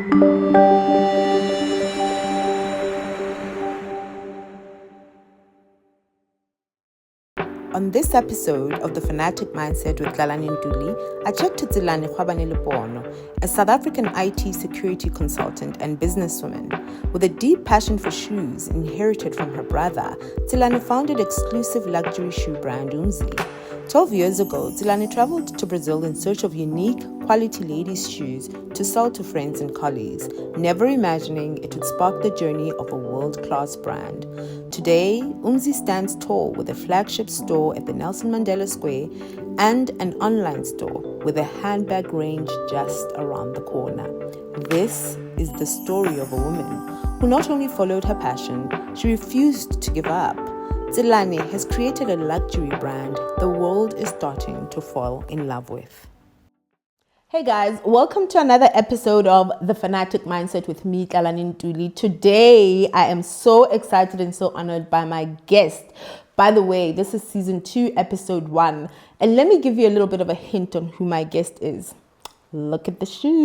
On this episode of the Fanatic Mindset with Tselane Lepono, I chat to Tselane Lepono, a South African IT security consultant and businesswoman. With a deep passion for shoes inherited from her brother, Tselane founded exclusive luxury shoe brand Umzee. 12 years ago, Tselane traveled to Brazil in search of unique, quality ladies' shoes to sell to friends and colleagues, never imagining it would spark the journey of a world-class brand. Today, Umzee stands tall with a flagship store at the Nelson Mandela Square and an online store with a handbag range just around the corner. This is the story of a woman who not only followed her passion, she refused to give up. Tselane has created a luxury brand the world is starting to fall in love with. Hey guys, welcome to another episode of The Fanatic Mindset with me, Tselane Lepono. Today, I am so excited and so honored by my guest. By the way, this is season 2, episode 1. And let me give you a little bit of a hint on who my guest is. Look at the shoes.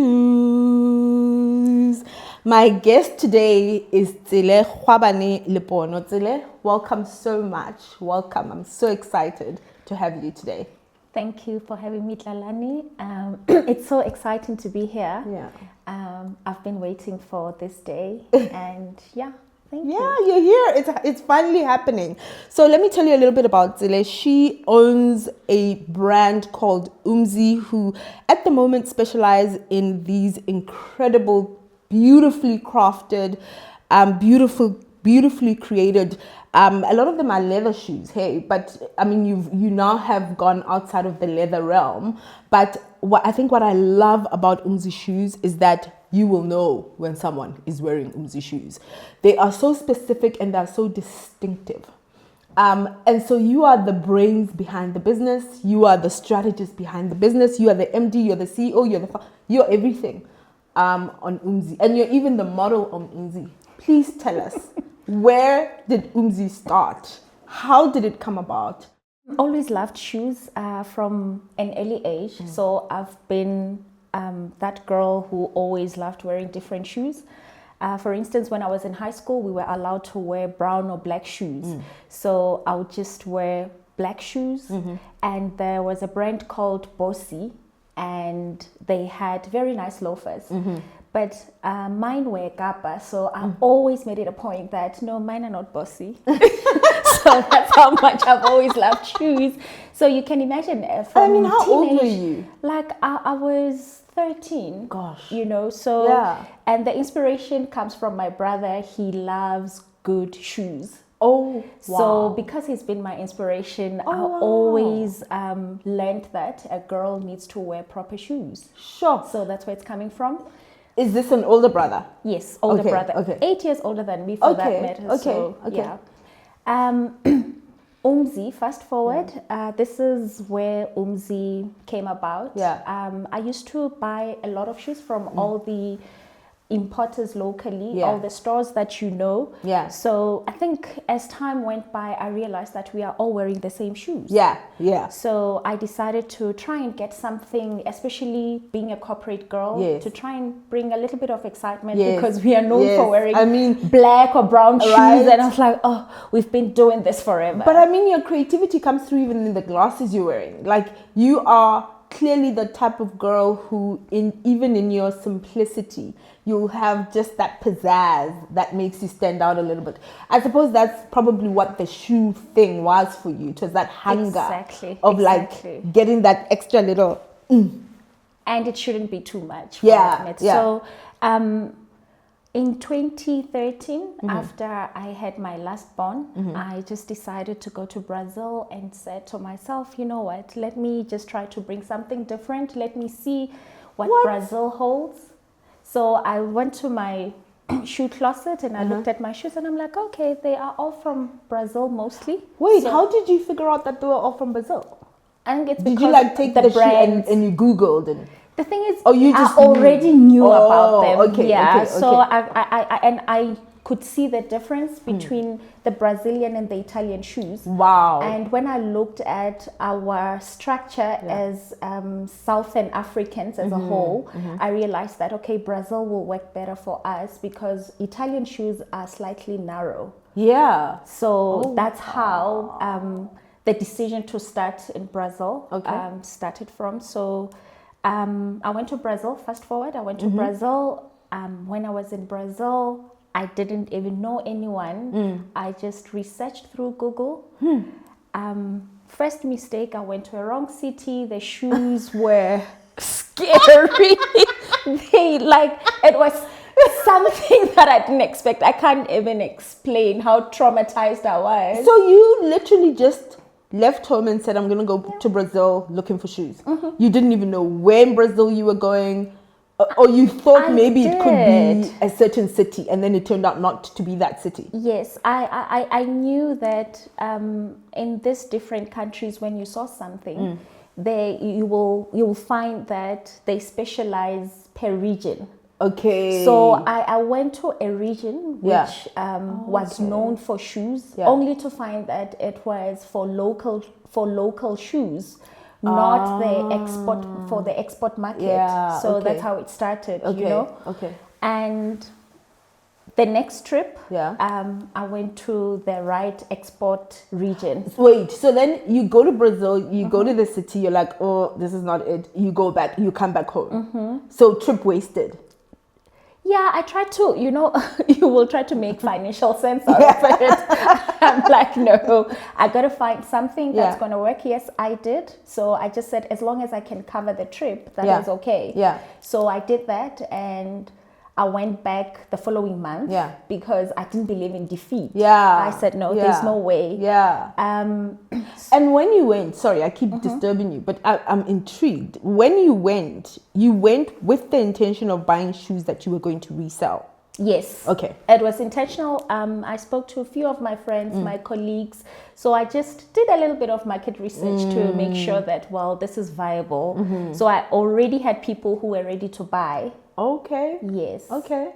My guest today is Tselane Lepono. Tsele, welcome so much. Welcome. I'm so excited to have you today. Thank you for having me, Tselane. It's so exciting to be here. Yeah. I've been waiting for this day, and thank you. Yeah, you're here. It's finally happening. So let me tell you a little bit about Tsele. She owns a brand called Umzee, who at the moment specialize in these incredible, beautifully crafted, beautifully created. A lot of them are leather shoes, but I mean, you now have gone outside of the leather realm. But what I love about Umzee shoes is that you will know when someone is wearing Umzee shoes. They are so specific and they're so distinctive. And so you are the brains behind the business. You are the strategist behind the business. You are the MD, you're the CEO, you're everything on Umzee. And you're even the model on Umzee. Please tell us, where did Umzee start? How did it come about? Always loved shoes from an early age. So I've been that girl who always loved wearing different shoes. For instance, when I was in high school, we were allowed to wear brown or black shoes. So I would just wear black shoes. And there was a brand called Bossy, and they had very nice loafers. But mine were Kappa, so I always made it a point that, no, mine are not bossy. So that's how much I've always loved shoes. So you can imagine from how teenage, old were you? Like I was 13. Gosh. So, yeah. And the inspiration comes from my brother. He loves good shoes. Oh, wow. So because he's been my inspiration, I always learned that a girl needs to wear proper shoes. Sure. So that's where it's coming from. Is this an older brother? Yes, older brother. Okay. 8 years older than me for that matter. Okay. Yeah. Umzee, fast forward, this is where Umzee came about. Yeah. I used to buy a lot of shoes from all the importers locally, all the stores that you know. Yeah. So I think as time went by, I realized that we are all wearing the same shoes. Yeah. So I decided to try and get something, especially being a corporate girl, to try and bring a little bit of excitement because we are known for wearing black or brown shoes. And I was like, oh, we've been doing this forever. But I mean, your creativity comes through even in the glasses you're wearing. Like, you are clearly the type of girl who, even in your simplicity, you'll have just that pizzazz that makes you stand out a little bit. I suppose that's probably what the shoe thing was for you. It was that hunger of like getting that extra little. And it shouldn't be too much. So, in 2013, after I had my last born, I just decided to go to Brazil and said to myself, you know what, let me just try to bring something different. Let me see what Brazil holds. So I went to my shoe closet and I looked at my shoes and I'm like, okay, they are all from Brazil mostly. Wait, how did you figure out that they were all from Brazil? I think it's because did you like take the brand and you Googled and... The thing is, you just I already knew about them. Okay. So I could see the difference between the Brazilian and the Italian shoes. Wow. And when I looked at our structure as Southern Africans as a whole, I realized that, okay, Brazil will work better for us because Italian shoes are slightly narrow. Yeah. So that's how the decision to start in Brazil started from. So I went to Brazil, fast forward, I went to Brazil. When I was in Brazil, I didn't even know anyone. I just researched through Google. First mistake, I went to a wrong city. The shoes were scary. It was something that I didn't expect. I can't even explain how traumatized I was. So you literally just left home and said, I'm going to go to Brazil looking for shoes. You didn't even know where in Brazil you were going. Or you thought maybe it could be a certain city, and then it turned out not to be that city. Yes, I knew that in these different countries, when you saw something, you will find that they specialize per region. Okay. So I went to a region which was known for shoes, only to find that it was for local shoes. Not the export market. That's how it started, you know. Okay. And the next trip, I went to the right export region. Wait, so then you go to Brazil, you go to the city, you're like, oh, this is not it. You go back, you come back home. So trip wasted. Yeah, I tried to, you will try to make financial sense out of it. I'm like, no, I got to find something that's going to work. Yes, I did. So I just said, as long as I can cover the trip, that is okay. Yeah. So I did that, and I went back the following month because I didn't believe in defeat. I said, no, there's no way. And when you went, sorry, I keep disturbing you, but I'm intrigued. When you went with the intention of buying shoes that you were going to resell. Yes. Okay. It was intentional. I spoke to a few of my friends, my colleagues. So I just did a little bit of market research to make sure that, well, this is viable. So I already had people who were ready to buy. Okay. Yes. Okay.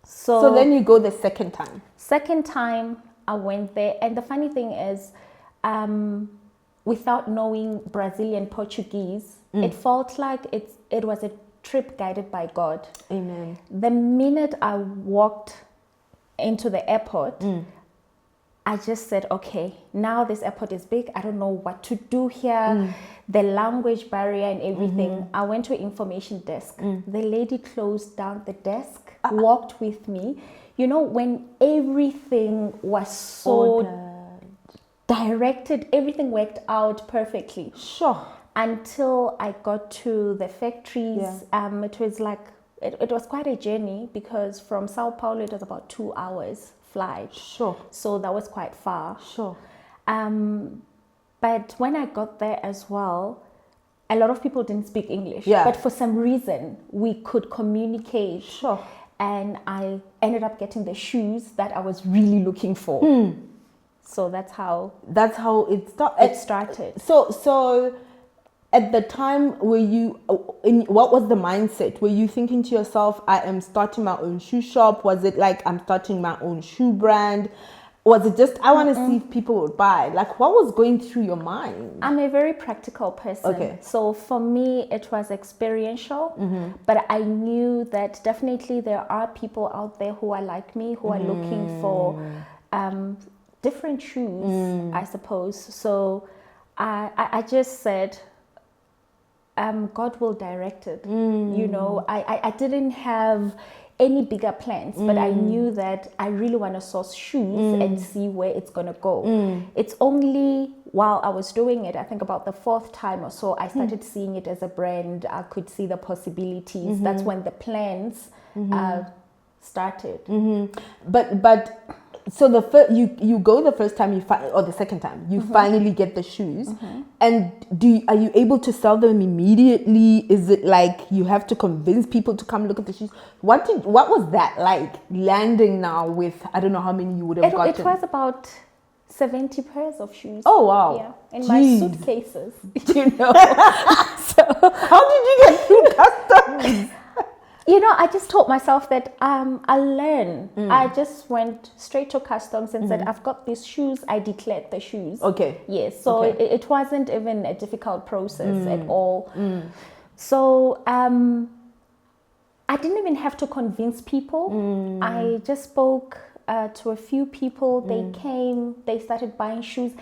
So then you go the second time. Second time I went there, and the funny thing is, without knowing Brazilian Portuguese, it felt like it was a trip guided by God. Amen. The minute I walked into the airport, I just said, okay, now this airport is big. I don't know what to do here. The language barrier and everything. I went to information desk. The lady closed down the desk, walked with me. You know, when everything was so directed, everything worked out perfectly. Sure. Until I got to the factories, it was like, it was quite a journey because from Sao Paulo, it was about 2 hours flight. Sure. So that was quite far. Sure. But when I got there as well, a lot of people didn't speak English. But for some reason, we could communicate. Sure. And I ended up getting the shoes that I was really looking for. So that's how it started. So at the time, what was the mindset? Were you thinking to yourself, I am starting my own shoe shop? Was it like, I'm starting my own shoe brand? Was it just, I want to see if people would buy? Like, what was going through your mind? I'm a very practical person. Okay. So for me, it was experiential. But I knew that definitely there are people out there who are like me, who are looking for different shoes, I suppose. So I just said, God will direct it. You know, I didn't have any bigger plans, but I knew that I really want to source shoes and see where it's going to go. It's only while I was doing it, I think about the fourth time or so, I started seeing it as a brand. I could see the possibilities. That's when the plans started. But so you go the first time or the second time you finally get the shoes, and are you able to sell them immediately? Is it like you have to convince people to come look at the shoes? What was that like, landing now with, I don't know how many you would have gotten? It was about 70 pairs of shoes. Oh wow. Yeah, in my suitcases. You know. So how did you get through customs? you know, I just told myself that I'll learn. I just went straight to customs and said, I've got these shoes. I declared the shoes. Okay. Yes. So Okay. it wasn't even a difficult process at all. So I didn't even have to convince people. I just spoke to a few people. They came, they started buying shoes.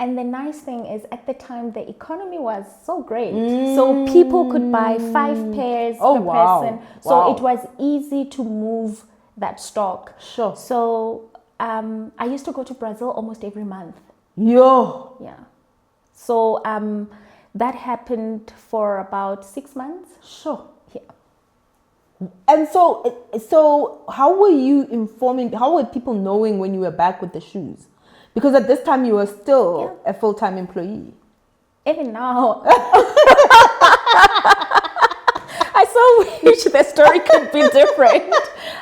And the nice thing is, at the time, the economy was so great. So people could buy 5 pairs per person. So it was easy to move that stock. Sure. So I used to go to Brazil almost every month. Yo. Yeah. So that happened for about 6 months. Sure. Yeah. And so how were you informing, how were people knowing when you were back with the shoes? Because at this time you were still a full-time employee. Even now. I so wish the story could be different.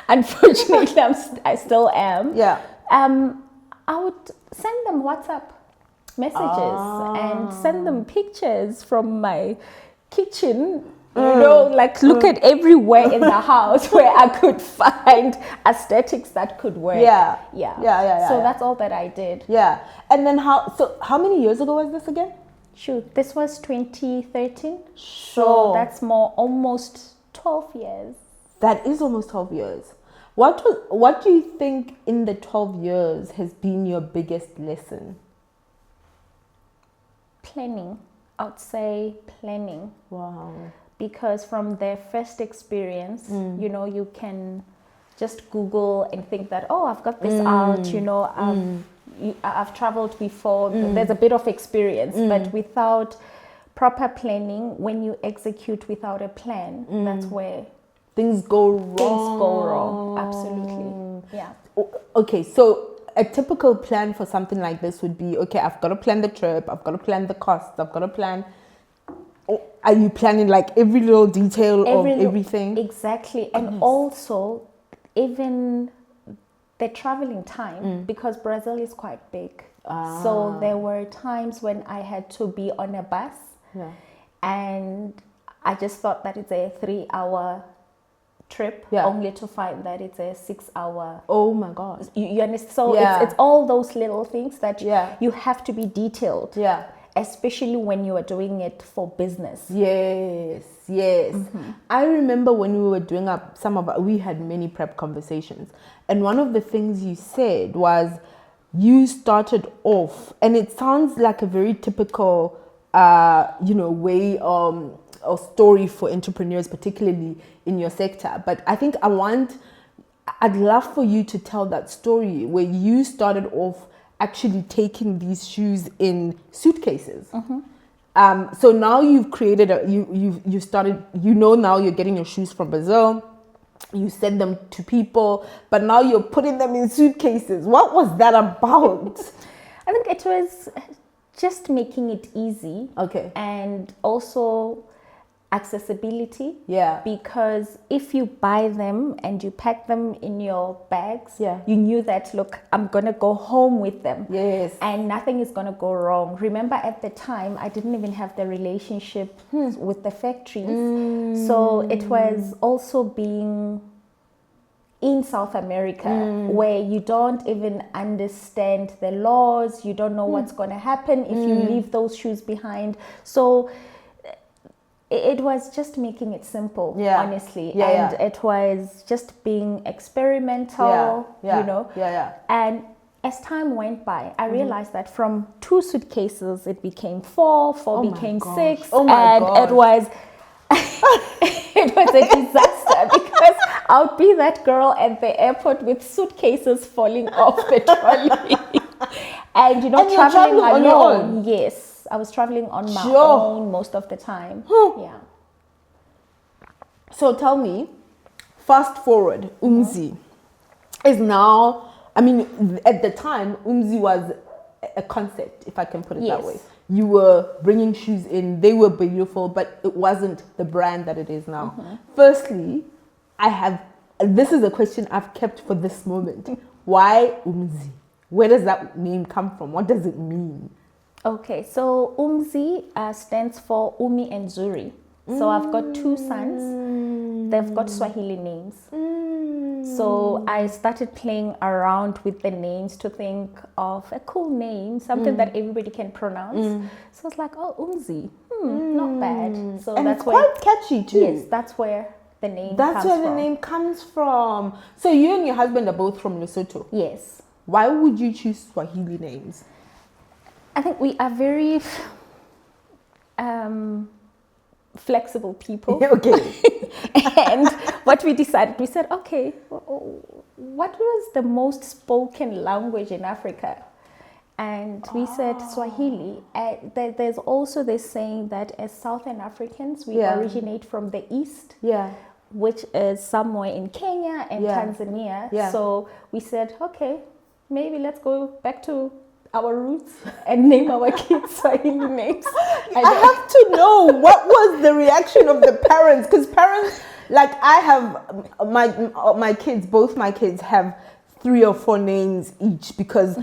Unfortunately, I still am. Yeah. I would send them WhatsApp messages and send them pictures from my kitchen. You know, like look at everywhere in the house where I could find aesthetics that could work. Yeah. So that's all that I did. Yeah. And then how many years ago was this again? Shoot, this was 2013. Sure. So that's almost 12 years. That is almost 12 years. What do you think in the 12 years has been your biggest lesson? Planning. I would say planning. Wow. Because from their first experience, you know, you can just Google and think that, oh, I've got this out, you know, I've traveled before, there's a bit of experience, but without proper planning, when you execute without a plan, that's where things go wrong. Things go wrong, absolutely, yeah. Okay, so a typical plan for something like this would be, okay, I've got to plan the trip, I've got to plan the costs, I've got to plan... Are you planning like every little detail of everything? Exactly. And also, even the traveling time, because Brazil is quite big. So there were times when I had to be on a bus. Yeah. And I just thought that it's a 3-hour trip, only to find that it's a 6-hour. Oh my God. You understand? So it's all those little things that you have to be detailed. Yeah. Especially when you are doing it for business. Yes. I remember when we were doing we had many prep conversations, and one of the things you said was you started off, and it sounds like a very typical way or story for entrepreneurs, particularly in your sector. But I think I'd love for you to tell that story where you started off actually taking these shoes in suitcases. So now you've created you started, now you're getting your shoes from Brazil, you send them to people, but now you're putting them in suitcases. What was that about? I think it was just making it easy. Okay. And also accessibility. Yeah. Because if you buy them and you pack them in your bags, you knew that, look, I'm going to go home with them. Yes. And nothing is going to go wrong. Remember, at the time, I didn't even have the relationship with the factories. So it was also being in South America, where you don't even understand the laws. You don't know what's going to happen if you leave those shoes behind. So it was just making it simple, honestly. It was just being experimental, you know. And as time went by, I realized that from 2 suitcases, it became 4, 4 became 6. It was it was a disaster because I would be that girl at the airport with suitcases falling off the trolley. And traveling alone. Yes. I was traveling on my own most of the time. Yeah. So tell me, fast forward, Umzee is now, at the time, Umzee was a concept, if I can put it that way. You were bringing shoes in, they were beautiful, but it wasn't the brand that it is now. Firstly, this is a question I've kept for this moment. Why Umzee? Where does that name come from? What does it mean? Okay, so Umzee stands for Umi and Zuri. So I've got 2 sons. they've got Swahili names. So I started playing around with the names to think of a cool name, something that everybody can pronounce. So it's like, oh, Umzee, not bad. So and that's it's quite catchy too. Yes, that's where the name That's comes where from. the name comes from. So you and your husband are both from Lesotho. Yes. Why would you choose Swahili names? I think we are very flexible people. Okay. And what we decided, we said, okay, what was the most spoken language in Africa? And we said Swahili. There's also this saying that as Southern Africans, we originate from the East. Yeah. Which is somewhere in Kenya and Tanzania. Yeah. So we said, okay, maybe let's go back to our roots and name our kids Swahili names. I have to know, what was the reaction of the parents? Because parents, like I have my kids, both my kids have 3 or 4 names each because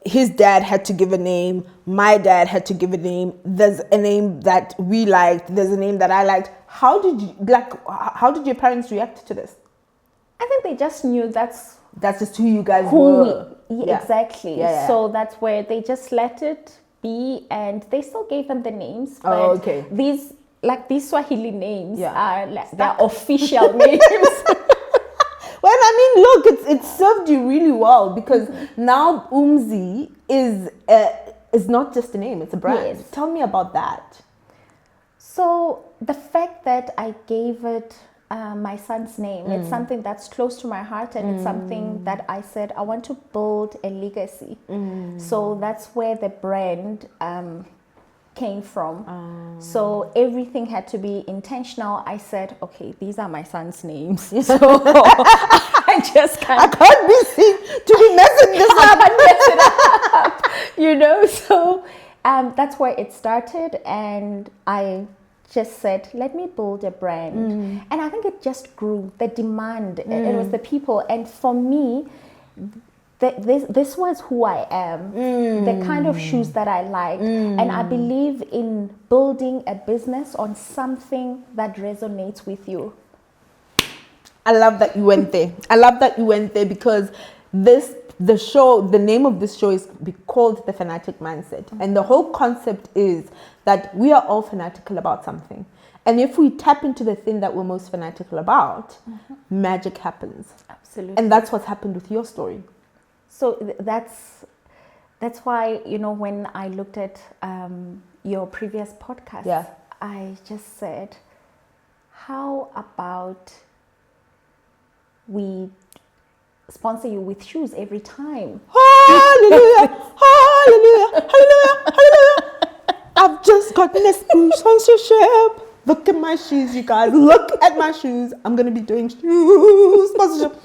his dad had to give a name, my dad had to give a name. There's a name that we liked, there's a name that I liked. How did your parents react to this? I think they just knew that's just who you guys were. Exactly. Yeah. So that's where they just let it be, and they still gave them the names. But these Swahili names are their official names. Well, I mean, look, it served you really well because now Umzee is not just a name; it's a brand. Yes. Tell me about that. So the fact that I gave it my son's name, it's something that's close to my heart, and it's something that I said I want to build a legacy. So that's where the brand came from. So everything had to be intentional. I said, okay, these are my son's names. So I can't be seen to be messing this up. Mess it up. You know, so that's where it started, and I just said, let me build a brand. And I think it just grew, the demand. It was the people, and for me, this was who I am, the kind of shoes that I like. And I believe in building a business on something that resonates with you. I love that you went there. Because the name of this show is called The Fanatic Mindset. And the whole concept is that we are all fanatical about something. And if we tap into the thing that we're most fanatical about, magic happens. Absolutely. And that's what's happened with your story. So that's why, you know, when I looked at your previous podcast, I just said, how about we sponsor you with shoes every time? Hallelujah, hallelujah, hallelujah, hallelujah. I've just gotten a sponsorship. Look at my shoes, you guys. Look at my shoes. I'm going to be doing shoes sponsorship.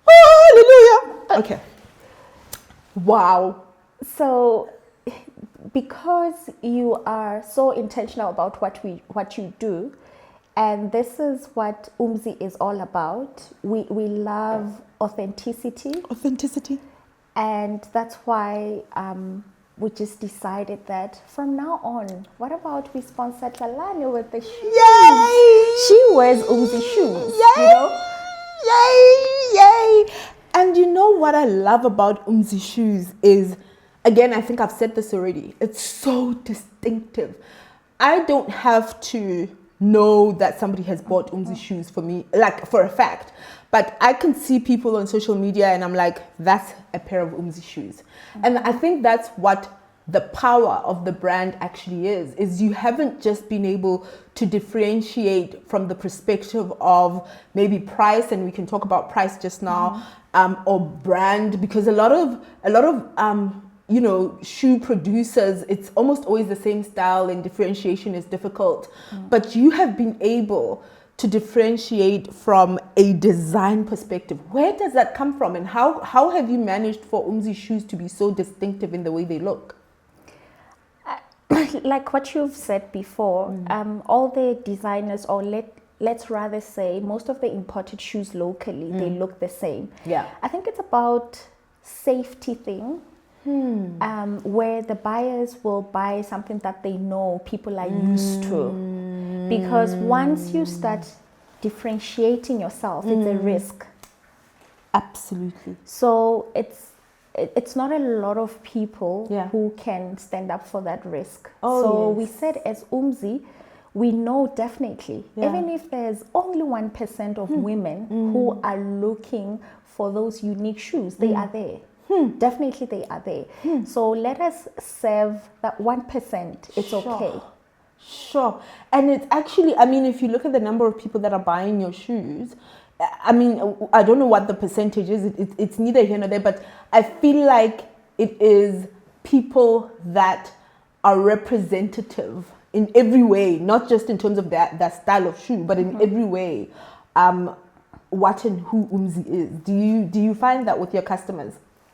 Hallelujah. Okay. Wow. So because you are so intentional about what you do, and this is what Umzee is all about. We love authenticity. Authenticity. And that's why we just decided that from now on, what about we sponsor Tselane with the shoes? Yay! She wears Umzee shoes. Yay! You know? Yay! Yay! And you know what I love about Umzee shoes is, again, I think I've said this already, it's so distinctive. I don't have to know that somebody has bought Umzee shoes for me, like for a fact. But I can see people on social media and I'm like, that's a pair of Umzee shoes. And I think that's what the power of the brand actually is you haven't just been able to differentiate from the perspective of maybe price, and we can talk about price just now, or brand, because a lot of you know, shoe producers, it's almost always the same style and differentiation is difficult. But you have been able to differentiate from a design perspective. Where does that come from, and how have you managed for Umzee shoes to be so distinctive in the way they look? Like what you've said before, all the designers, or let's rather say most of the imported shoes locally, they look the same. Yeah. I think it's about safety thing. Where the buyers will buy something that they know people are used to. Because once you start differentiating yourself, it's a risk. Absolutely. So it's not a lot of people Yeah. who can stand up for that risk. Oh, so yes. we said as Umzee, we know definitely, Yeah. even if there's only 1% of women who are looking for those unique shoes, they are there. Definitely they are there. So let us serve that 1%. It's Sure. okay. Sure. And it's actually, I mean, if you look at the number of people that are buying your shoes, I mean, I don't know what the percentage is. It's neither here nor there, but I feel like it is people that are representative in every way, not just in terms of that style of shoe, but in every way, what and who Umzee is. Do you find that with your customers?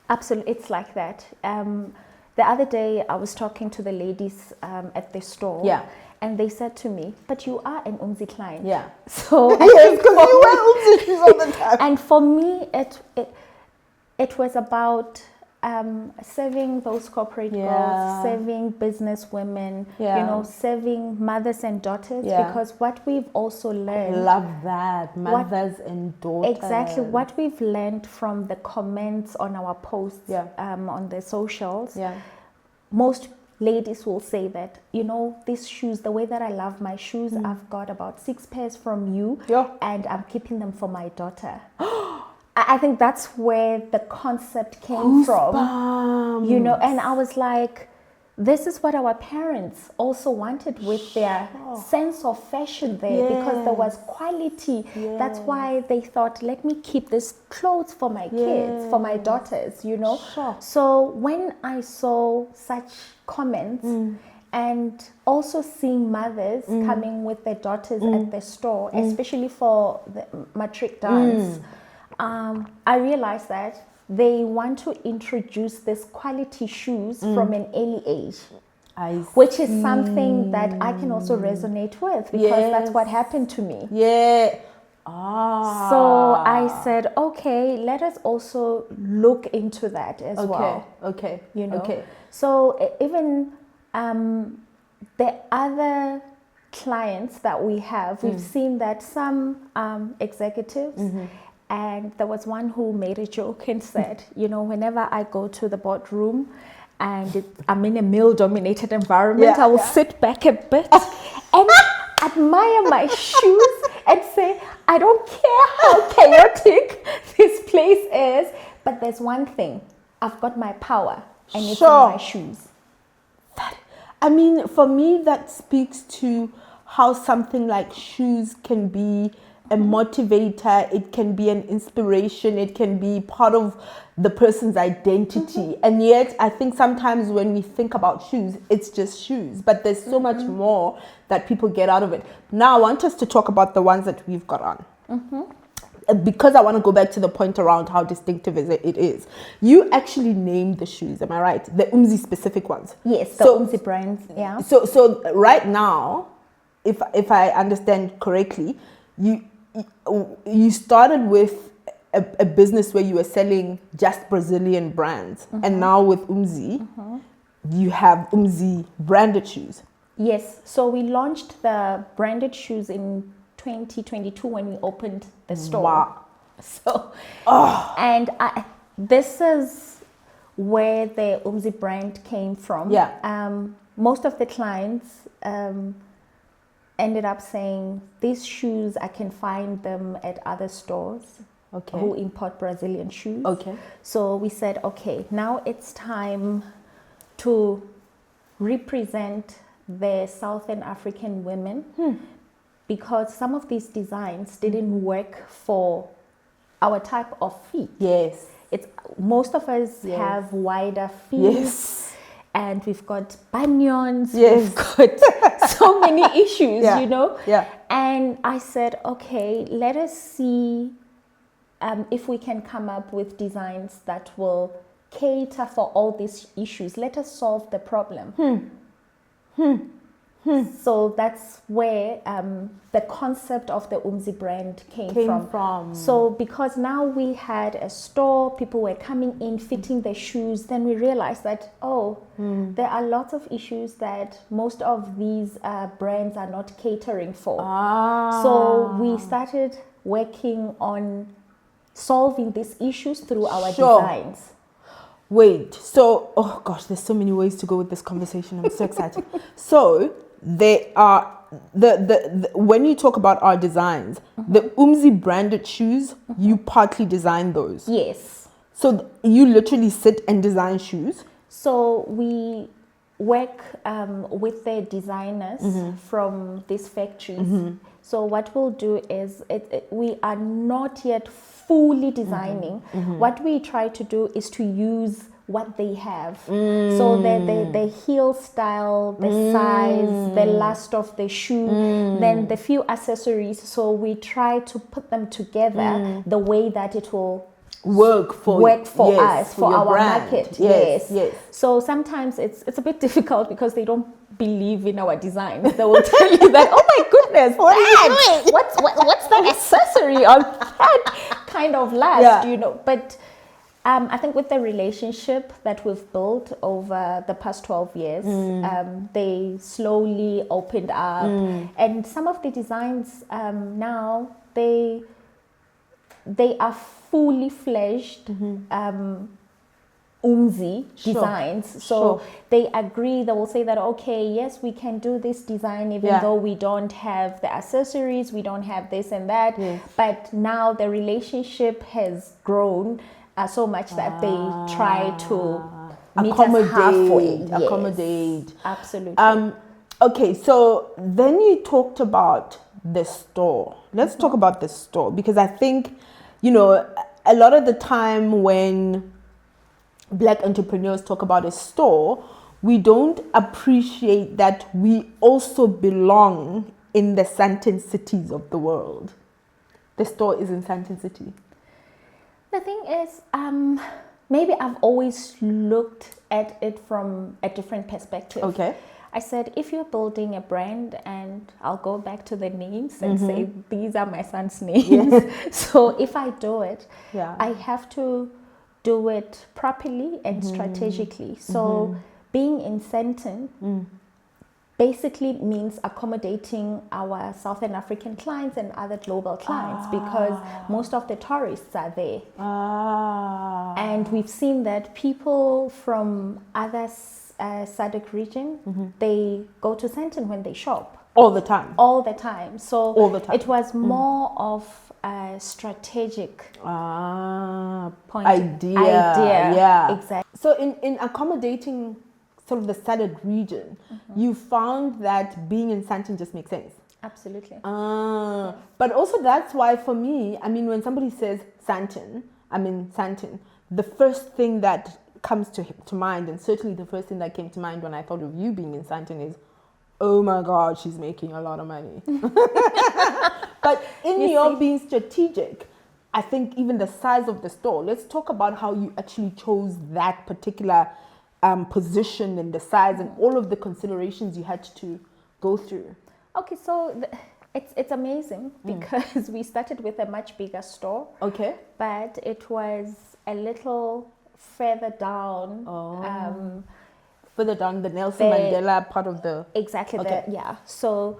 Absolutely, it's like that. The other day, I was talking to the ladies at the store, Yeah. and they said to me, "But you are an Umzee client." Yeah. So Yes, because you wear Umzee shoes all the time. and for me, it was about serving those corporate Yeah. girls, serving business women, Yeah. serving mothers and daughters. Yeah. Because what we've also learned, Love that. Mothers and daughters. exactly what we've learned from the comments on our posts, Yeah. on the socials, Yeah. most ladies will say that, these shoes, the way that I love my shoes, I've got about 6 pairs from you, Yeah. and I'm keeping them for my daughter. I think that's where the concept came from, Goosebumps. and I was like, this is what our parents also wanted with their sense of fashion there, because there was quality. That's why they thought, let me keep these clothes for my kids, for my daughters, Sure. So when I saw such comments, and also seeing mothers coming with their daughters at the store, especially for the matric dance, I realized that they want to introduce this quality shoes from an early age, which is something that I can also resonate with, because that's what happened to me. Yeah. So I said, okay, let us also look into that as well. Okay. Okay. So even the other clients that we have, we've seen that some executives, and there was one who made a joke and said, whenever I go to the boardroom and I'm in a male-dominated environment, I will sit back a bit and admire my shoes and say, I don't care how chaotic this place is, but there's one thing, I've got my power, and it's in my shoes. I mean, for me, that speaks to how something like shoes can be a motivator, it can be an inspiration, it can be part of the person's identity. And yet, I think sometimes when we think about shoes, it's just shoes. But there's so much more that people get out of it. Now, I want us to talk about the ones that we've got on. Because I want to go back to the point around how distinctive it is. You actually named the shoes, am I right? The Umzee specific ones. Yes, the Umzee brands, yeah. So right now, if I understand correctly, you started with a business where you were selling just Brazilian brands, and now with Umzee, you have Umzee branded shoes. Yes. So we launched the branded shoes in 2022 when we opened the store. Wow. So, and this is where the Umzee brand came from. Yeah. Most of the clients ended up saying, these shoes, I can find them at other stores who import Brazilian shoes. Okay. So we said, okay, now it's time to represent the Southern African women, because some of these designs didn't work for our type of feet. Yes. Most of us have wider feet. Yes. And we've got bunions, yes. We've got so many issues, Yeah. And I said, okay, let us see if we can come up with designs that will cater for all these issues. Let us solve the problem. So that's where the concept of the Umzee brand came from. So because now we had a store, people were coming in, fitting their shoes, then we realized that, there are lots of issues that most of these brands are not catering for. So we started working on solving these issues through our designs. Wait, so, oh gosh, there's so many ways to go with this conversation. I'm so excited. So, they are, when you talk about our designs, the Umzee branded shoes, you partly design those. Yes. So, you literally sit and design shoes? So, we work with the designers from these factories. So what we'll do is, we are not yet fully designing. What we try to do is to use what they have. So the heel style, the size, the last of the shoe, then the few accessories. So we try to put them together the way that it will work for us, for our brand. Market. Yes. So sometimes it's a bit difficult because they don't believe in our designs. They will tell you that, oh my goodness, what are you doing? What's that accessory on that kind of last, you know? But I think with the relationship that we've built over the past 12 years, they slowly opened up. And some of the designs now, they are fully fledged Umzee designs. So they agree, they will say that, okay, yes, we can do this design even though we don't have the accessories, we don't have this and that. But now the relationship has grown so much that they try to meet us halfway. Accommodate. Absolutely. Okay, so then you talked about the store. Let's talk about the store, because I think, you know, a lot of the time when Black entrepreneurs talk about a store, we don't appreciate that we also belong in the Sandton cities of the world. The store is in Sandton City. The thing is, maybe I've always looked at it from a different perspective. Okay. I said, if you're building a brand, and I'll go back to the names and say, these are my son's names. So if I do it, I have to do it properly and strategically. So being in Sandton basically means accommodating our Southern African clients and other global clients, because most of the tourists are there. And we've seen that people from other SADC region, they go to Sandton when they shop. All the time. So all the time. It was more of a strategic point. Idea. Yeah. Exactly. So in accommodating sort of the SADC region, you found that being in Sandton just makes sense. Absolutely. But also that's why for me, I mean, when somebody says Sandton, the first thing that comes to mind, and certainly the first thing that came to mind when I thought of you being in Sandton is, oh my God, she's making a lot of money. But in your being strategic, I think even the size of the store, let's talk about how you actually chose that particular position and the size and all of the considerations you had to go through. Okay, so it's amazing because we started with a much bigger store. Okay. But it was a little further down. Further down the Nelson Mandela part of the... Exactly. Okay. So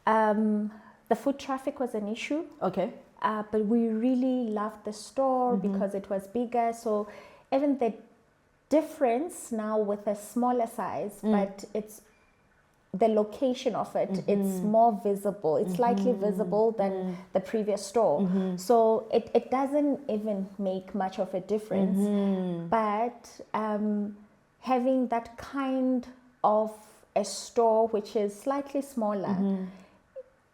the foot traffic was an issue. Okay. But we really loved the store because it was bigger. So even the difference now with a smaller size, but it's the location of it, it's more visible. It's slightly visible than the previous store. So it doesn't even make much of a difference. But having that kind of a store which is slightly smaller,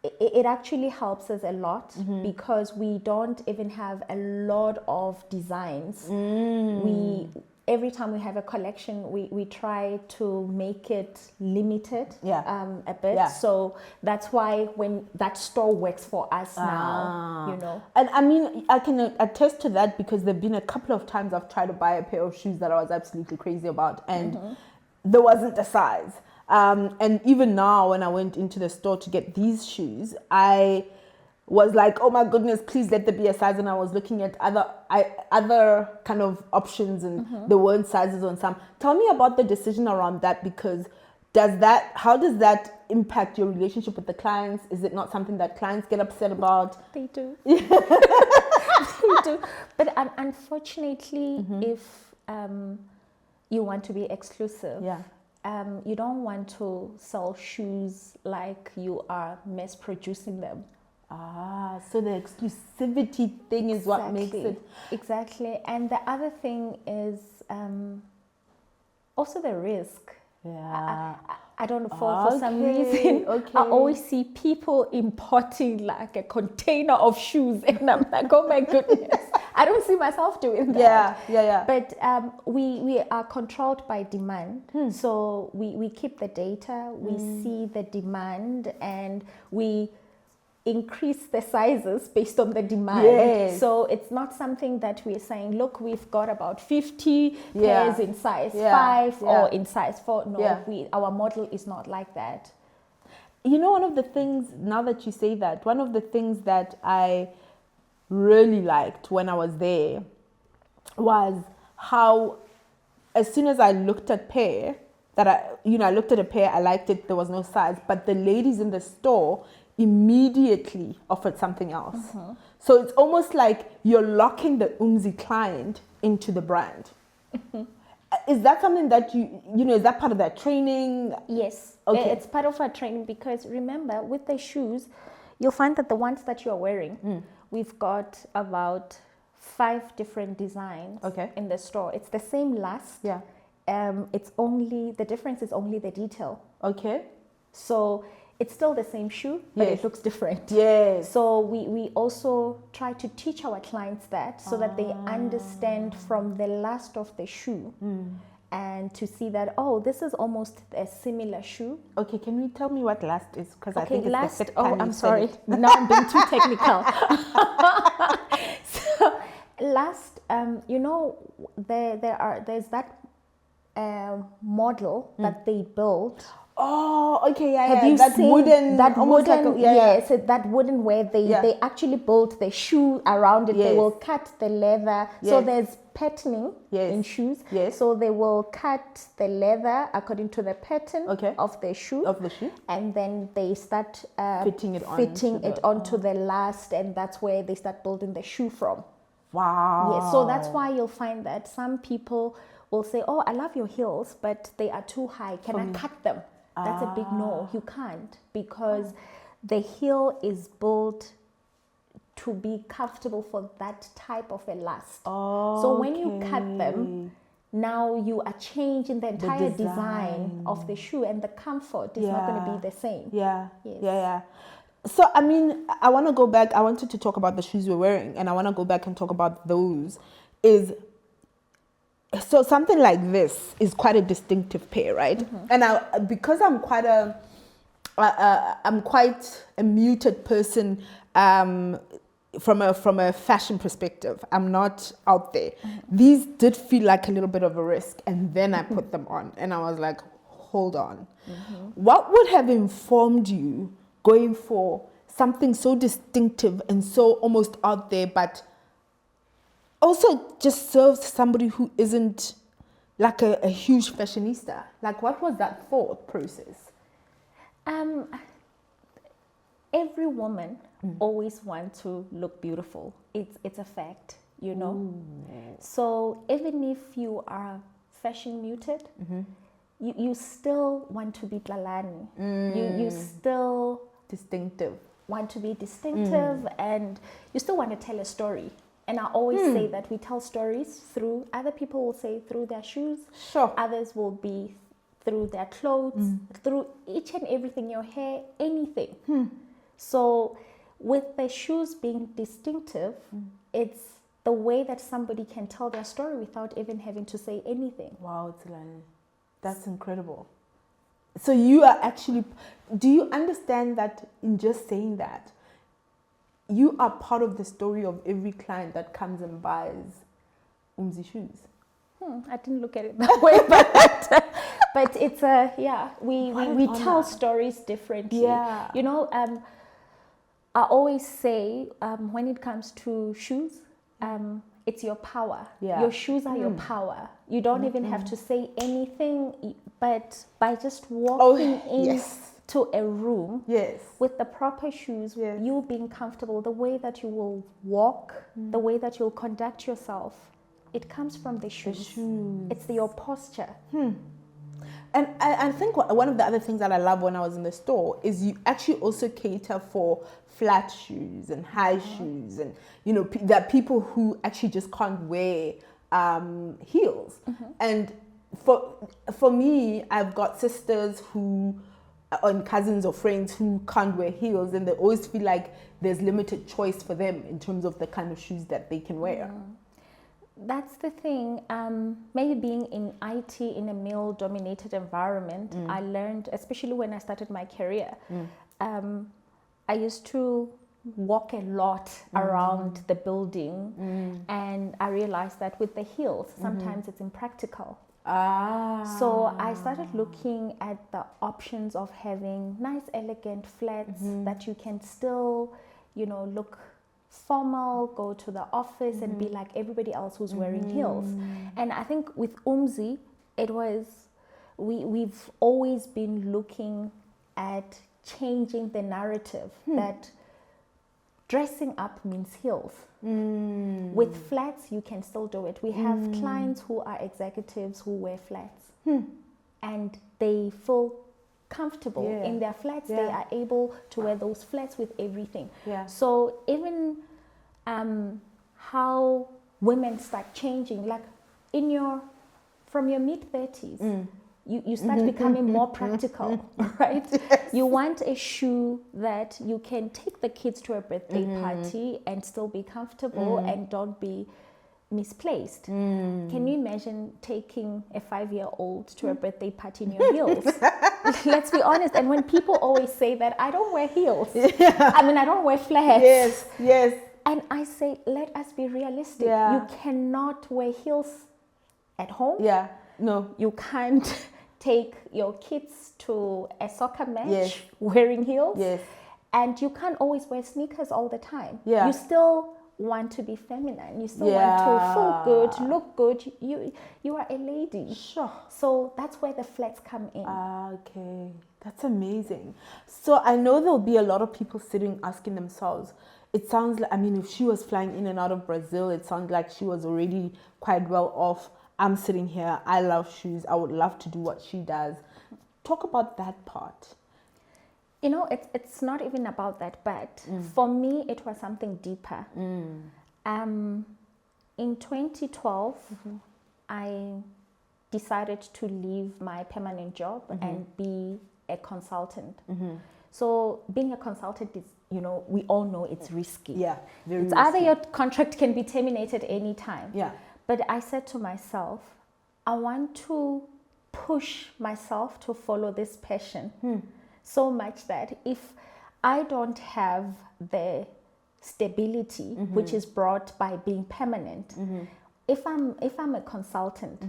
it actually helps us a lot because we don't even have a lot of designs. Every time we have a collection, we try to make it limited a bit. So that's why when that store works for us now, you know. And I mean, I can attest to that because there have been a couple of times I've tried to buy a pair of shoes that I was absolutely crazy about, and there wasn't a size. And even now, when I went into the store to get these shoes, I was like, oh my goodness, please let there be a size. And I was looking at other kind of options, and there weren't sizes on some. Tell me about the decision around that, because how does that impact your relationship with the clients? Is it not something that clients get upset about? They do. They do. But unfortunately, if you want to be exclusive, you don't want to sell shoes like you are mass producing them. So the exclusivity thing is what makes it. Exactly. And the other thing is also the risk. Yeah. I don't know, for some reason, I always see people importing like a container of shoes, and I'm like, oh my goodness, I don't see myself doing that. Yeah. But we are controlled by demand. So we keep the data, we see the demand, and we increase the sizes based on the demand. Yes. So it's not something that we're saying, look, we've got about 50 pairs in size 5 or in size 4. No, our model is not like that. You know, one of the things, now that you say that, one of the things that I really liked when I was there was how, as soon as I looked at pair, I looked at a pair, I liked it, there was no size, but the ladies in the store immediately offered something else. So it's almost like you're locking the Umzee client into the brand. Is that something that is that part of that training? Yes. Okay. It's part of our training, because remember, with the shoes, you'll find that the ones that you're wearing, we've got about 5 different designs in the store. It's the same last. Yeah. It's only, the difference is only the detail. Okay. So it's still the same shoe, but it looks different. Yes. So we also try to teach our clients that, so that they understand from the last of the shoe, and to see that, oh, this is almost a similar shoe. Okay, can you tell me what last is? Because I think it's last, the fifth time I'm you said sorry. it. Now I'm being too technical. So last, there's that model that they built. Oh, okay, Have you seen that wooden? Yes, that wooden where they actually built the shoe around it. Yes. They will cut the leather. Yes. So there's patterning in shoes. Yes. So they will cut the leather according to the pattern of the shoe. And then they start fitting it onto the last, and that's where they start building the shoe from. Wow. Yes. So that's why you'll find that some people will say, "Oh, I love your heels, but they are too high. Can I cut them?" That's a big no. You can't, because the heel is built to be comfortable for that type of a last. So when you cut them, now you are changing the entire design of the shoe, and the comfort is not going to be the same. Yeah. So, I mean, I want to go back. I wanted to talk about the shoes you're wearing, and I want to go back and talk about those. So something like this is quite a distinctive pair, right? And because I'm quite a muted person from a fashion perspective. I'm not out there. These did feel like a little bit of a risk, and then I put them on, and I was like, hold on. What would have informed you going for something so distinctive and so almost out there, but also just serves somebody who isn't like a huge fashionista? Like, what was that thought process? Every woman always wants to look beautiful. It's a fact, you know. So even if you are fashion muted, you still want to be Tselane. You still want to be distinctive, and you still want to tell a story. And I always say that we tell stories through, other people will say through their shoes. Sure. Others will be through their clothes, through each and everything, your hair, anything. So with the shoes being distinctive, it's the way that somebody can tell their story without even having to say anything. Wow, Tselane. That's incredible. So you are actually, do you understand that in just saying that, you are part of the story of every client that comes and buys Umzee shoes? I didn't look at it that way, But it's we tell stories differently. Yeah. You know, I always say when it comes to shoes, it's your power. Yeah. Your shoes are your power. You don't even have to say anything, but by just walking in to a room with the proper shoes, you being comfortable, the way that you will walk, the way that you'll conduct yourself, it comes from the shoes. It's your posture. And I think one of the other things that I love when I was in the store is you actually also cater for flat shoes and high shoes, and you know there are people who actually just can't wear heels. And for me, I've got sisters who, and cousins or friends who can't wear heels, and they always feel like there's limited choice for them in terms of the kind of shoes that they can wear. That's the thing. Maybe being in IT in a male-dominated environment, I learned, especially when I started my career, I used to walk a lot around the building, and I realized that with the heels, sometimes it's impractical. So I started looking at the options of having nice, elegant flats that you can still, you know, look formal, go to the office and be like everybody else who's wearing heels. And I think with Umzee, it was, we've always been looking at changing the narrative that dressing up means heels. With flats, you can still do it. We have clients who are executives who wear flats and they feel comfortable in their flats. They are able to wear those flats with everything. So even how women start changing, like from your mid-30s, you start becoming more practical, right? You want a shoe that you can take the kids to a birthday party and still be comfortable and don't be misplaced. Can you imagine taking a 5-year-old to a birthday party in your heels? Let's be honest. And when people always say that, I don't wear heels. I mean, I don't wear flats. Yes. And I say, let us be realistic. You cannot wear heels at home. No. You can't take your kids to a soccer match wearing heels. And you can't always wear sneakers all the time. You still want to be feminine. You still want to feel good, look good. You are a lady. Sure. So that's where the flats come in. Okay. That's amazing. So I know there'll be a lot of people sitting asking themselves, it sounds like, I mean, if she was flying in and out of Brazil, it sounds like she was already quite well off. I'm sitting here. I love shoes. I would love to do what she does. Talk about that part. You know, it's not even about that, but for me, it was something deeper. In 2012, I decided to leave my permanent job and be a consultant. So being a consultant is, you know, we all know it's risky. Very risky. Either your contract can be terminated anytime. But I said to myself, I want to push myself to follow this passion so much that if I don't have the stability which is brought by being permanent, if I'm a consultant,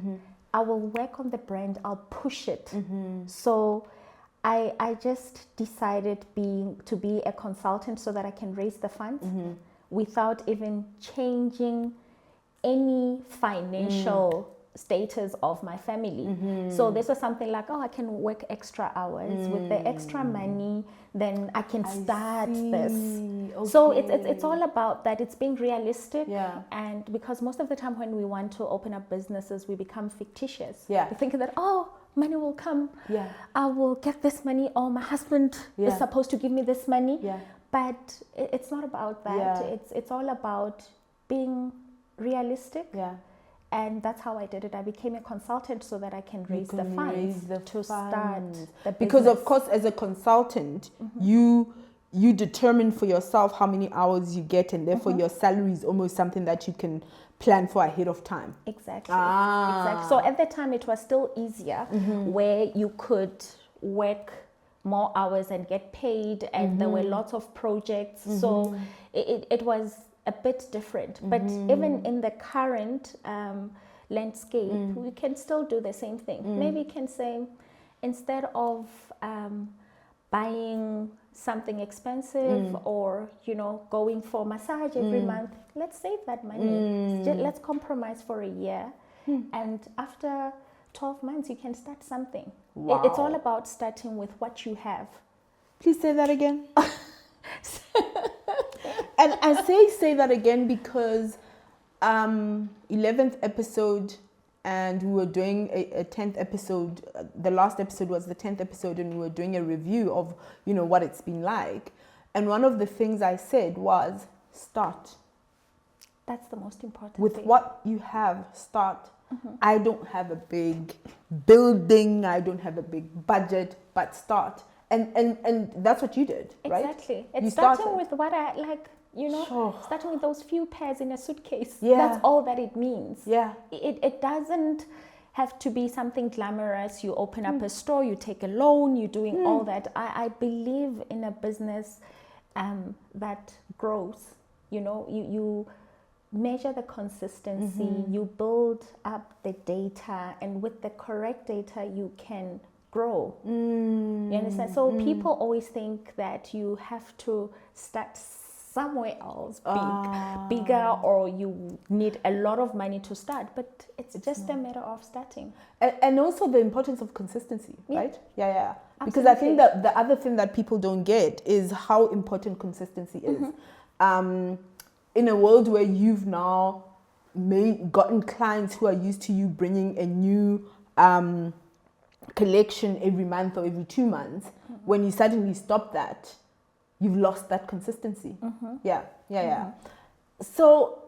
I will work on the brand, I'll push it. So I just decided to be a consultant so that I can raise the funds without even changing any financial status of my family. So this was something like, I can work extra hours with the extra money, then I can start this. Okay. So it's all about that. It's being realistic. And because most of the time when we want to open up businesses, we become fictitious. We think that, money will come. I will get this money, or my husband is supposed to give me this money. But it's not about that. It's all about being realistic. And that's how I did it. I became a consultant so that I can raise the funds to start the business. Because of course, as a consultant, you determine for yourself how many hours you get, and therefore your salary is almost something that you can plan for ahead of time. Exactly. So at that time, it was still easier where you could work more hours and get paid, and there were lots of projects. So it was a bit different. But even in the current, landscape, we can still do the same thing. Maybe you can say, instead of buying something expensive or, going for massage every month, let's save that money. Let's compromise for a year. And after 12 months, you can start something. Wow. It's all about starting with what you have. Please say that again. And I say that again because 11th episode, and we were doing a 10th episode. The last episode was the 10th episode, and we were doing a review of, what it's been like. And one of the things I said was, start. That's the most important with thing. what you have, start. I don't have a big building, I don't have a big budget, but start. And that's what you did, right? Exactly. It's you starting started. with what I like, Sure. starting with those few pairs in a suitcase. Yeah. That's all that it means. Yeah. It doesn't have to be something glamorous. You open up a store, you take a loan, you're doing all that. I believe in a business that grows. You measure the consistency, you build up the data, and with the correct data, you can grow. You understand? So people always think that you have to start somewhere else bigger, or you need a lot of money to start, but it's just a matter of starting. And also the importance of consistency, right? Yeah. Because Absolutely. I think that the other thing that people don't get is how important consistency is. In a world where you've now gotten clients who are used to you bringing a new collection every month or every 2 months, when you suddenly stop that, you've lost that consistency. Yeah. So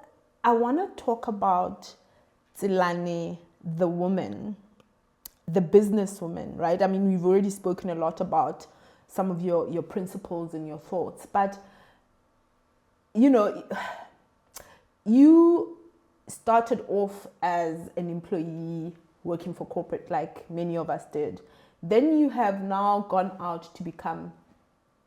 I want to talk about Tselane, the woman, the businesswoman, right? I mean, we've already spoken a lot about some of your principles and your thoughts, but you started off as an employee working for corporate, like many of us did. Then you have now gone out to become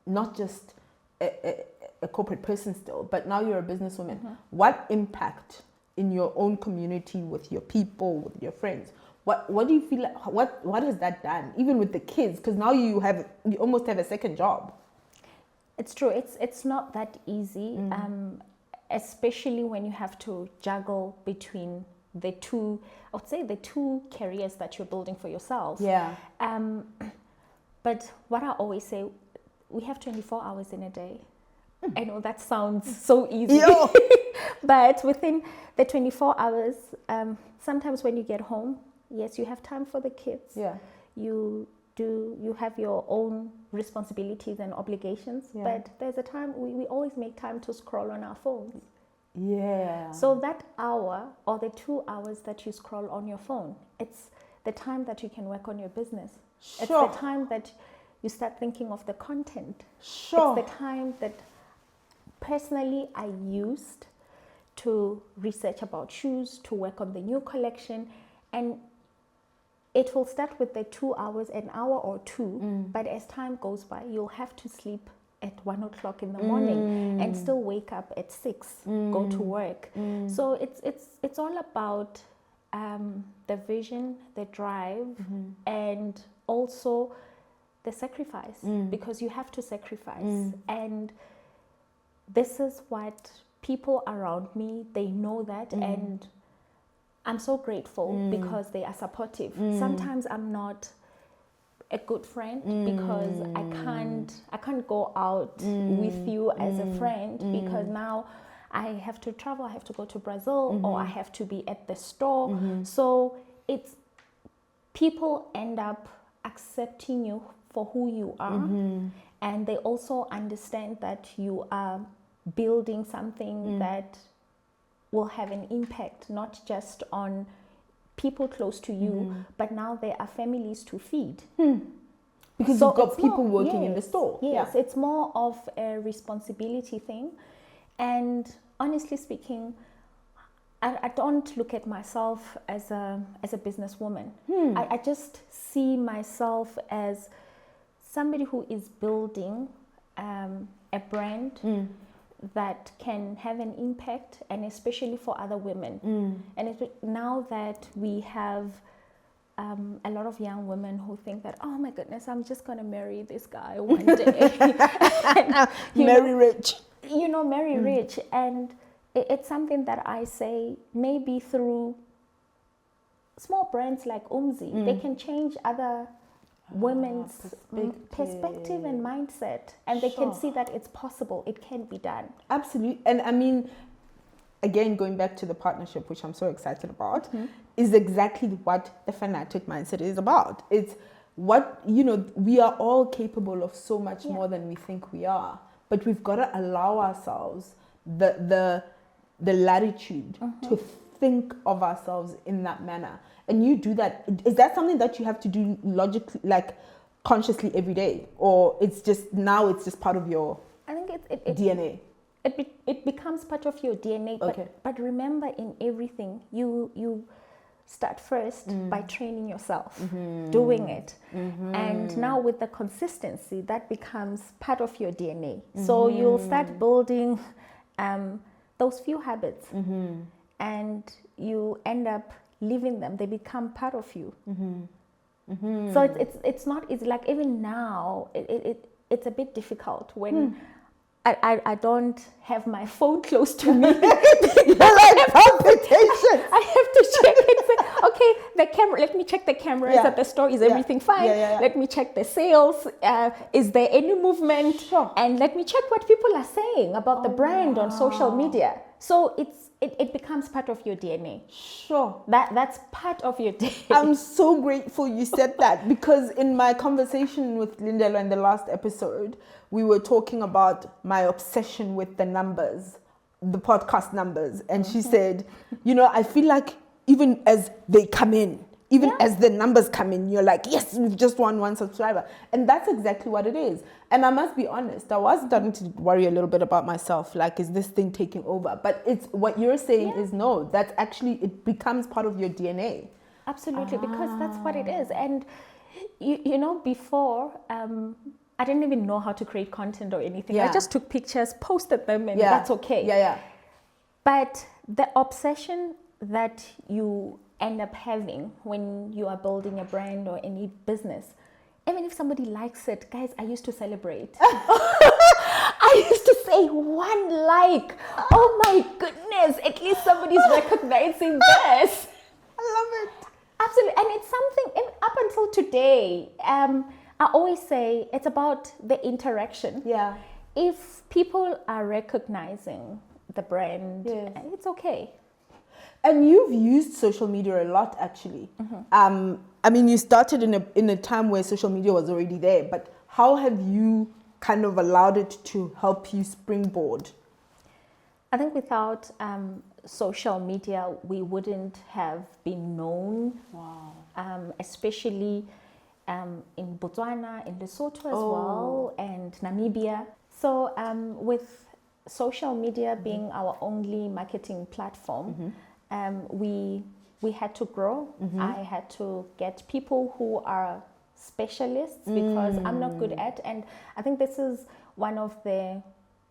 not just a corporate person still, but now you're a businesswoman. What impact in your own community, with your people, with your friends? What do you feel like? What has that done? Even with the kids, because now you almost have a second job. It's true. It's not that easy, especially when you have to juggle between the two. I would say the two careers that you're building for yourself. Yeah. But what I always say, we have 24 hours in a day. I know that sounds so easy, but within the 24 hours, sometimes when you get home, yes, you have time for the kids. Yeah. You have your own responsibilities and obligations, but there's a time we always make time to scroll on our phones. Yeah. So that hour or the 2 hours that you scroll on your phone, it's the time that you can work on your business. Sure. It's the time that you start thinking of the content. Sure. It's the time that personally I used to research about shoes, to work on the new collection, and it will start with the 2 hours, an hour or two, but as time goes by, you'll have to sleep at 1 o'clock in the morning and still wake up at 6, go to work. So it's all about the vision, the drive, and also the sacrifice, because you have to sacrifice. And this is what people around me, they know that, and I'm so grateful because they are supportive. Sometimes I'm not a good friend because I can't go out with you as a friend because now I have to travel, I have to go to Brazil, or I have to be at the store. So it's people end up accepting you for who you are, and they also understand that you are building something that will have an impact not just on people close to you, but now there are families to feed. Because So you've got it's people more- working in the store. Yes, it's more of a responsibility thing. And honestly speaking, I don't look at myself as a businesswoman. I just see myself as somebody who is building a brand that can have an impact, and especially for other women. And now that we have a lot of young women who think that, oh my goodness, I'm just going to marry this guy one day. And, marry rich. Marry rich. And it's something that I say, maybe through small brands like Umzee, they can change other women's perspective and mindset, and they can see that it's possible, it can be done. Absolutely. And I mean, again, going back to the partnership, which I'm so excited about, is exactly what the Fanatic mindset is about. It's what, we are all capable of so much more than we think we are, but we've got to allow ourselves the latitude to think of ourselves in that manner. And you do that. Is that something that you have to do logically, like consciously every day? Or it's just part of your I think it DNA? It becomes part of your DNA. But remember, in everything, you start first by training yourself, doing it. And now with the consistency, that becomes part of your DNA. So you'll start building those few habits, and you end up living them. They become part of you. So it's not easy. Like even now, it's a bit difficult when I don't have my phone close to me. You're like palpitation. I have to check it. Say, okay, the camera. Let me check the cameras at the store. Is everything fine? Let me check the sales. Is there any movement? Sure. And let me check what people are saying about the brand on social media. So it becomes part of your DNA. Sure. That's part of your DNA. I'm so grateful you said that, because in my conversation with Lindelo in the last episode, we were talking about my obsession with the numbers, the podcast numbers. And she said, I feel like even as they come in, as the numbers come in, you're like, yes, we've just won 1 subscriber. And that's exactly what it is. And I must be honest, I was starting to worry a little bit about myself. Like, is this thing taking over? But it's what you're saying is no, that's actually, it becomes part of your DNA. Absolutely, because that's what it is. And, before, I didn't even know how to create content or anything. I just took pictures, posted them, and that's okay. But the obsession that you end up having when you are building a brand or any business, even if somebody likes it, guys, I used to celebrate. I used to say 1 like. Oh my goodness, at least somebody's recognizing this. I love it. Absolutely. And it's something, up until today, I always say it's about the interaction. Yeah. If people are recognizing the brand, it's okay. And you've used social media a lot, actually. I mean, you started in a time where social media was already there, but how have you kind of allowed it to help you springboard? I think without social media, we wouldn't have been known. Wow. Especially in Botswana, in Lesotho as well, and Namibia. So with social media being our only marketing platform, we had to grow. I had to get people who are specialists, because I'm not good at, and I think this is one of the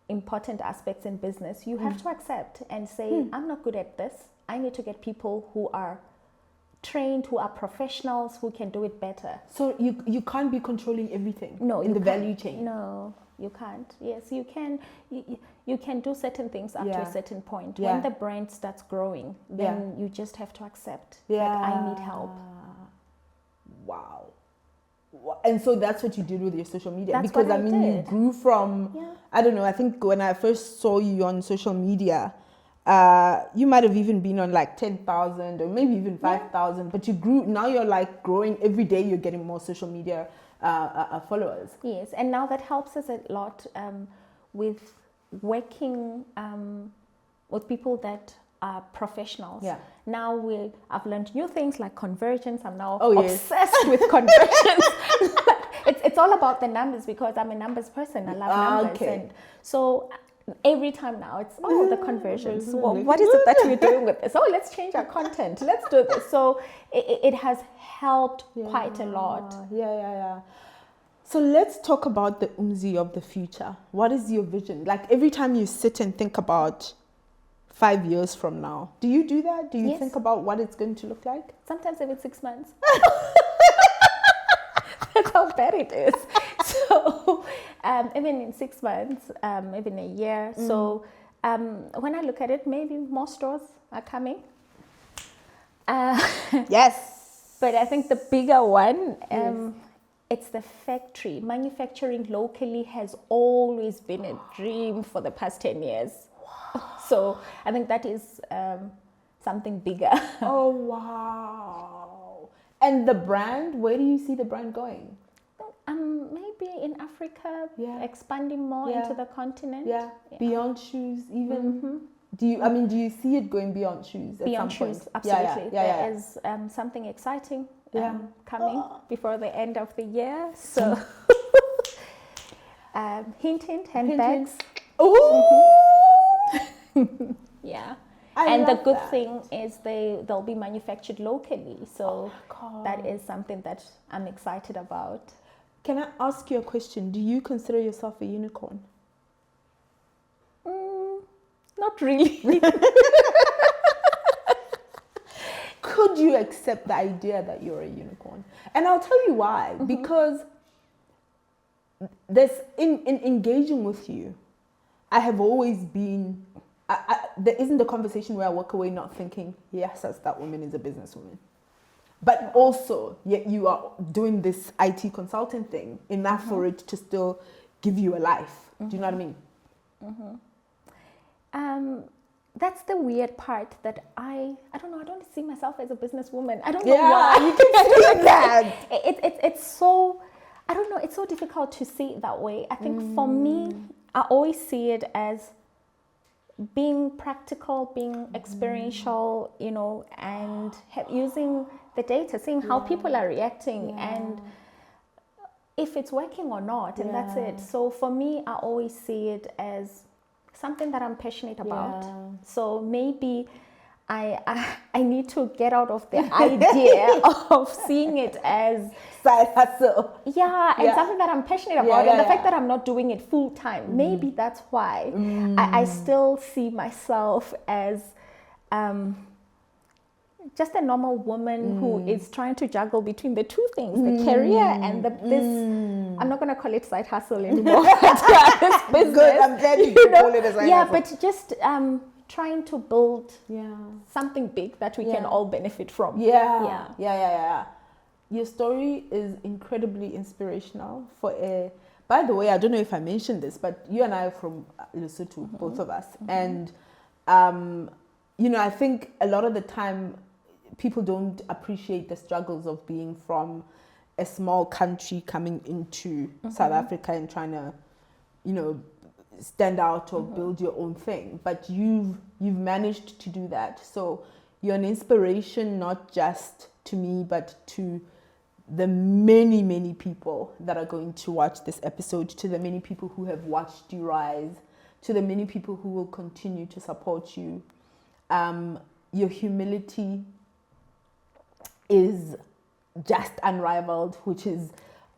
important aspects in business. You have to accept and say, I'm not good at this. I need to get people who are trained, who are professionals, who can do it better. So you can't be controlling everything in the value chain. No, you can't. Yes, you can. You can do certain things up to a certain point. When the brand starts growing, then you just have to accept that I need help. Wow. And so that's what you did with your social media. That's because what I did. You grew from, I don't know, I think when I first saw you on social media, you might have even been on like 10,000 or maybe even 5,000, but you grew. Now you're like growing every day. You're getting more social media followers. Yes, and now that helps us a lot with working with people that are professionals. Yeah. Now I've learned new things like conversions. I'm now obsessed with conversions. It's all about the numbers, because I'm a numbers person. I love numbers, and so every time now it's the conversions. Well, what is it that we're doing with this? Let's change our content. Let's do this. So it has helped quite a lot. Yeah. So let's talk about the Umzee of the future. What is your vision? Like every time you sit and think about 5 years from now, do you do that? Do you think about what it's going to look like? Sometimes even 6 months. That's how bad it is. So even in 6 months, even a year. So when I look at it, maybe more stores are coming. Yes. But I think the bigger one, it's the factory. Manufacturing locally has always been a dream for the past 10 years. Wow. So I think that is something bigger. Oh, wow. And the brand, where do you see the brand going? Maybe in Africa, expanding more into the continent. Yeah, beyond shoes even. Do you see it going beyond shoes beyond at some shoes, point? absolutely. There is something exciting coming before the end of the year. So, hint, handbags. Ooh! Yeah. I and the love good that. thing is they'll be manufactured locally. So that is something that I'm excited about. Can I ask you a question? Do you consider yourself a unicorn? Not really. Could you accept the idea that you're a unicorn? And I'll tell you why. Because there's in engaging with you, I have always been. There isn't a conversation where I walk away not thinking, yes, that woman is a businesswoman. But also, yet you are doing this IT consulting thing, enough for it to still give you a life. Do you know what I mean? That's the weird part that I don't know. I don't see myself as a businesswoman. I don't know why. You can see that. It's so, I don't know. It's so difficult to see it that way. I think for me, I always see it as being practical, being experiential, and using the data, seeing how people are reacting and if it's working or not, and that's it. So for me, I always see it as something that I'm passionate about. So maybe I need to get out of the idea of seeing it as side hustle. And something that I'm passionate about, and the fact that I'm not doing it full time. Maybe that's why I still see myself as just a normal woman who is trying to juggle between the two things, the career and this. I'm not going to call it side hustle anymore. This business, good, I'm glad you call it a side hustle. But just trying to build something big that we can all benefit from. Yeah. Your story is incredibly inspirational. By the way, I don't know if I mentioned this, but you and I are from Lesotho, both of us. And, I think a lot of the time people don't appreciate the struggles of being from a small country coming into South Africa and trying to, stand out or build your own thing. But you've managed to do that. So you're an inspiration, not just to me, but to the many, many people that are going to watch this episode, to the many people who have watched you rise, to the many people who will continue to support you. Your humility is just unrivaled, which is,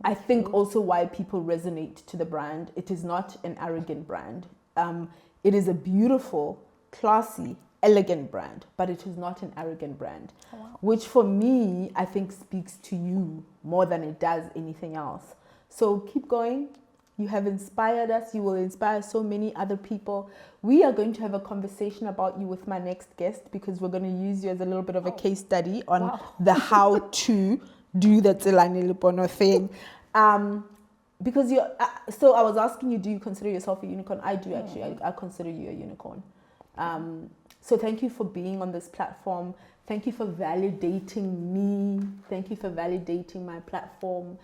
I think, also why people resonate to the brand. It is not an arrogant brand. It is a beautiful, classy, elegant brand, but it is not an arrogant brand, which for me, I think speaks to you more than it does anything else. So keep going. You have inspired us. You will inspire so many other people. We are going to have a conversation about you with my next guest, because we're going to use you as a little bit of a case study on the how to do the Tselane Lepono thing. Because so I was asking you, do you consider yourself a unicorn? I do, actually. I consider you a unicorn. So thank you for being on this platform. Thank you for validating me. Thank you for validating my platform.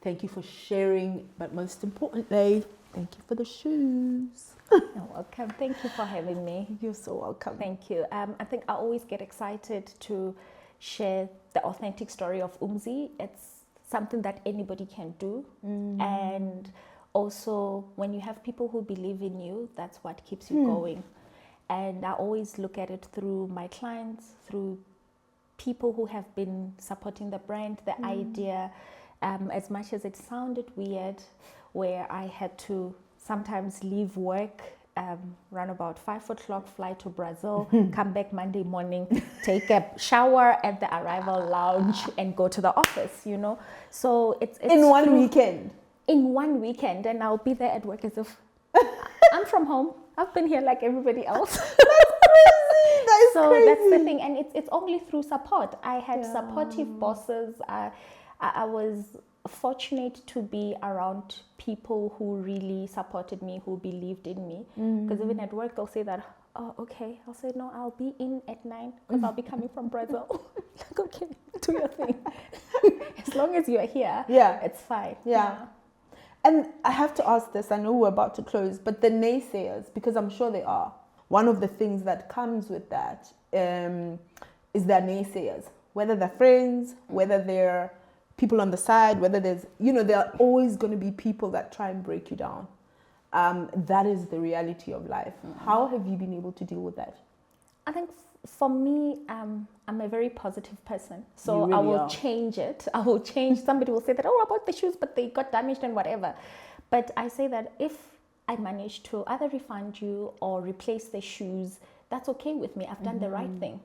Thank you for sharing. But most importantly, thank you for the shoes. You're welcome. Thank you for having me. You're so welcome. Thank you. I think I always get excited to share the authentic story of Umzee. It's something that anybody can do. And also, when you have people who believe in you, that's what keeps you going. And I always look at it through my clients, through people who have been supporting the brand, the idea, as much as it sounded weird, where I had to sometimes leave work around about 5 o'clock, fly to Brazil, come back Monday morning, take a shower at the arrival lounge, and go to the office, you know. So it's in one weekend. In one weekend, and I'll be there at work as if I'm from home. I've been here like everybody else. That's crazy. That is so crazy. That's the thing, and it's only through support. I had supportive bosses. I was fortunate to be around people who really supported me, who believed in me. Because even at work, they'll say that, oh, okay. I'll say, no, I'll be in at 9 because I'll be coming from Brazil. Like, okay, do your thing. As long as you're here, it's fine. Yeah. And I have to ask this, I know we're about to close, but the naysayers, because I'm sure they are, one of the things that comes with that is their naysayers, whether they're friends, whether they're people on the side, whether there's, you know, there are always going to be people that try and break you down. That is the reality of life. How have you been able to deal with that? I think for me, I'm a very positive person. So really I will are. change it. I will change. Somebody will say that, oh, about the shoes, but they got damaged and whatever. But I say that if I manage to either refund you or replace the shoes, that's okay with me. I've done the right thing.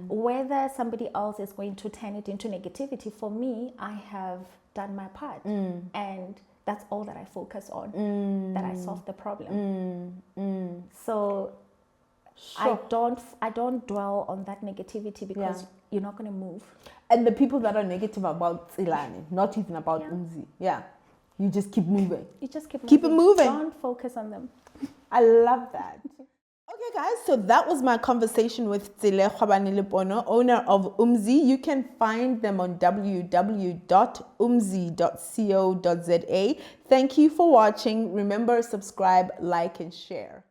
Whether somebody else is going to turn it into negativity, for me, I have done my part. And that's all that I focus on, that I solve the problem. So I don't dwell on that negativity because you're not going to move. And the people that are negative about Tselane, not even about Umzee, you just keep moving. You just keep it moving. Don't focus on them. I love that. Okay, guys, so that was my conversation with Tselane Lepono, owner of Umzee. You can find them on www.umzee.co.za. Thank you for watching. Remember, subscribe, like, and share.